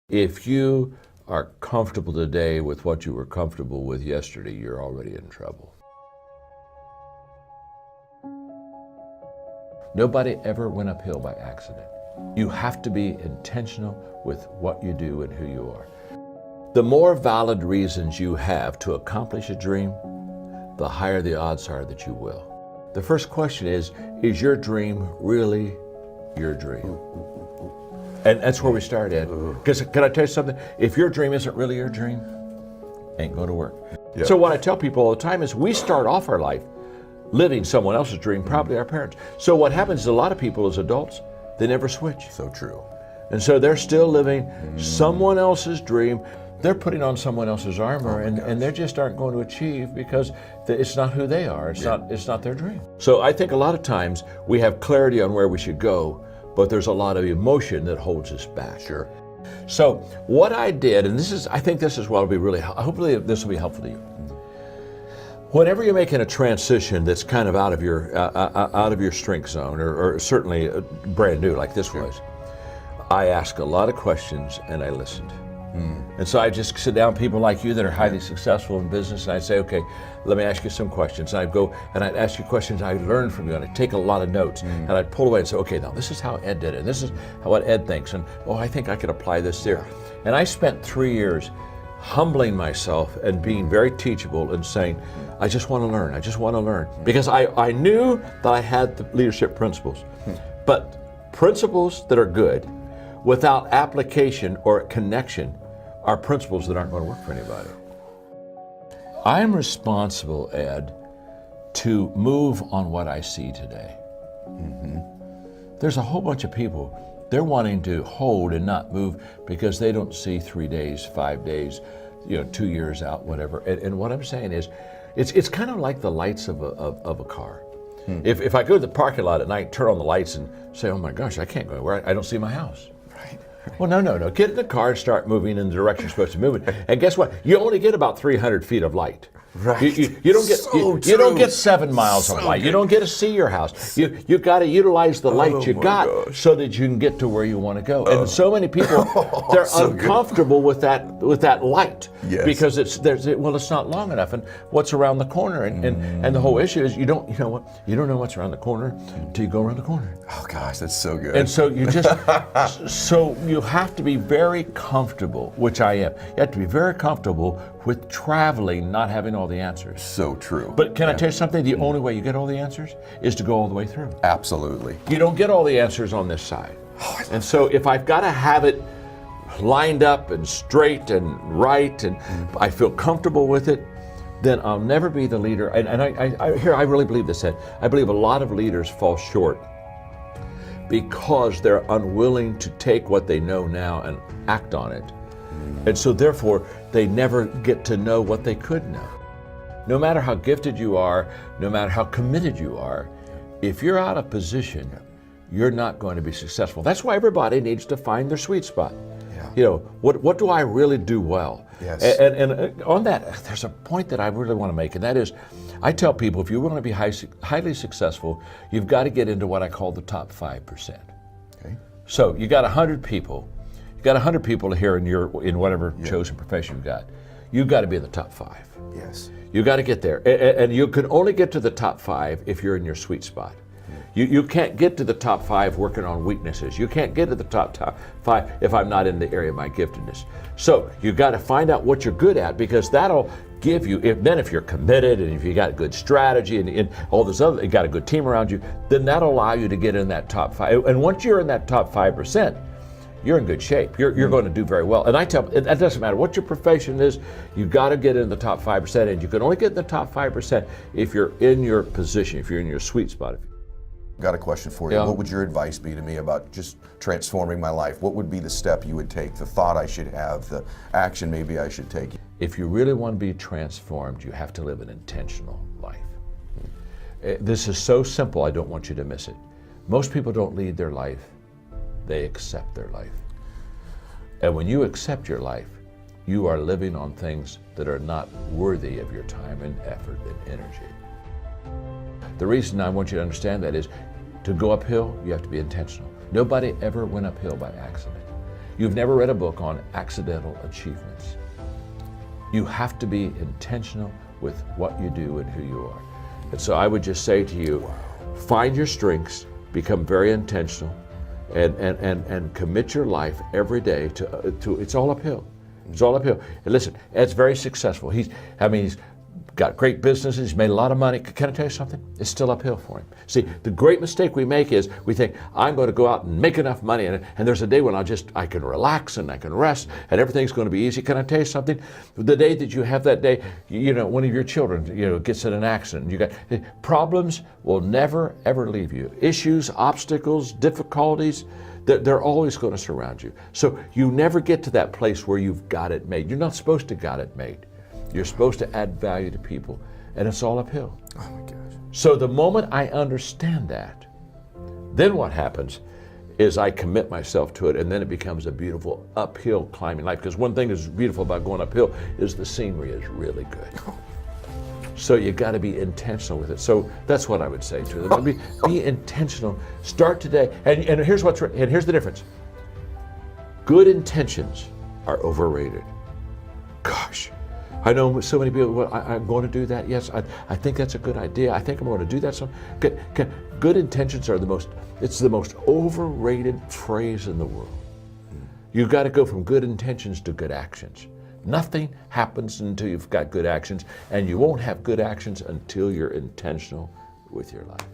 If you are comfortable today with what you were comfortable with yesterday, you're already in trouble. Nobody ever went uphill by accident. You have to be intentional with what you do and who you are. The more valid reasons you have to accomplish a dream, the higher the odds are that you will. The first question is your dream really your dream? And that's where we start, Ed. Because can I tell you something? If your dream isn't really your dream, ain't going to work. Yeah. So what I tell people all the time is we start off our life living someone else's dream, probably our parents. So what happens is a lot of people as adults, they never switch. So true. And so they're still living someone else's dream. They're putting on someone else's armor, and they just aren't going to achieve because it's not who they are. It's not their dream. So I think a lot of times we have clarity on where we should go, but there's a lot of emotion that holds us back. Sure. So what I did, and I think this is what will be really, hopefully this will be helpful to you. Whenever you're making a transition that's kind of out of your strength zone, or certainly brand new like this was, I ask a lot of questions and I listened. And so I just sit down with people like you that are highly successful in business, and I say, okay, let me ask you some questions. And I'd go and I'd ask you questions I learned from you, and I'd take a lot of notes, and I'd pull away and say, okay, now this is how Ed did it, and this is what Ed thinks, and I think I could apply this there. And I spent 3 years humbling myself and being very teachable and saying, I just want to learn, I just want to learn. Because I knew that I had the leadership principles, but principles that are good without application or connection are principles that aren't going to work for anybody. I'm responsible, Ed, to move on what I see today. There's a whole bunch of people, they're wanting to hold and not move because they don't see 3 days, 5 days, 2 years out, whatever. And what I'm saying is, it's kind of like the lights of a car. If I go to the parking lot at night, turn on the lights and say, oh my gosh, I can't go anywhere, I don't see my house. Well, no. Get in the car and start moving in the direction you're supposed to move it. And guess what? You only get about 300 feet of light. Right. You don't get you don't get 7 miles of light. You don't get to see your house. You got to utilize the light you got so that you can get to where you want to go. And so many people they're uncomfortable with that light because it's not long enough. And what's around the corner? And the whole issue is you don't know what's around the corner until you go around the corner. Oh gosh, that's so good. And so you just so you have to be very comfortable, which I am. You have to be very comfortable with traveling, not having all the answers. So true. But can I tell you something? The only way you get all the answers is to go all the way through. Absolutely. You don't get all the answers on this side. And so if I've got to have it lined up and straight and right, and I feel comfortable with it, then I'll never be the leader. And I really believe this, Ed. I believe a lot of leaders fall short because they're unwilling to take what they know now and act on it. And so therefore, they never get to know what they could know. No matter how gifted you are, no matter how committed you are, if you're out of position, you're not going to be successful. That's why everybody needs to find their sweet spot. Yeah. What do I really do well? Yes. And on that, there's a point that I really want to make, and that is, I tell people, if you want to be highly successful, you've got to get into what I call the top 5%. Okay. So you got 100 people. You got 100 people here in whatever chosen profession you've got. You've got to be in the top 5. Yes. You got to get there, and you can only get to the top 5 if you're in your sweet spot. You can't get to the top 5 working on weaknesses. You can't get to the top 5 if I'm not in the area of my giftedness. So you got to find out what you're good at, because that'll give you. If you're committed and if you got a good strategy and all this other, you got a good team around you, then that'll allow you to get in that top 5. And once you're in that top 5%. You're in good shape. You're going to do very well. And I tell, that doesn't matter what your profession is, you've got to get in the top 5%, and you can only get in the top 5% if you're in your position, if you're in your sweet spot. Got a question for you. Yeah. What would your advice be to me about just transforming my life? What would be the step you would take, the thought I should have, the action maybe I should take? If you really want to be transformed, you have to live an intentional life. This is so simple, I don't want you to miss it. Most people don't lead their life. They accept their life. And when you accept your life, you are living on things that are not worthy of your time and effort and energy. The reason I want you to understand that is to go uphill, you have to be intentional. Nobody ever went uphill by accident. You've never read a book on accidental achievements. You have to be intentional with what you do and who you are. And so I would just say to you, find your strengths, become very intentional, and commit your life every day to it's all uphill. It's all uphill. And listen, Ed's very successful. He's got great businesses, he's made a lot of money. Can I tell you something? It's still uphill for him. See, the great mistake we make is we think, I'm going to go out and make enough money, and there's a day when I can relax and I can rest and everything's going to be easy. Can I tell you something? The day that you have that day, one of your children, gets in an accident, problems will never, ever leave you. Issues, obstacles, difficulties, they're always going to surround you. So you never get to that place where you've got it made. You're not supposed to got it made. You're supposed to add value to people, and it's all uphill. Oh my gosh. So the moment I understand that, then what happens is I commit myself to it, and then it becomes a beautiful uphill climbing life. Because one thing that's beautiful about going uphill is the scenery is really good. So you got to be intentional with it. So that's what I would say to them. Be intentional. Start today. And here's the difference. Good intentions are overrated. Gosh. I know so many people, well, I'm going to do that. Yes, I think that's a good idea. I think I'm going to do that. So good intentions are it's the most overrated phrase in the world. You've got to go from good intentions to good actions. Nothing happens until you've got good actions, and you won't have good actions until you're intentional with your life.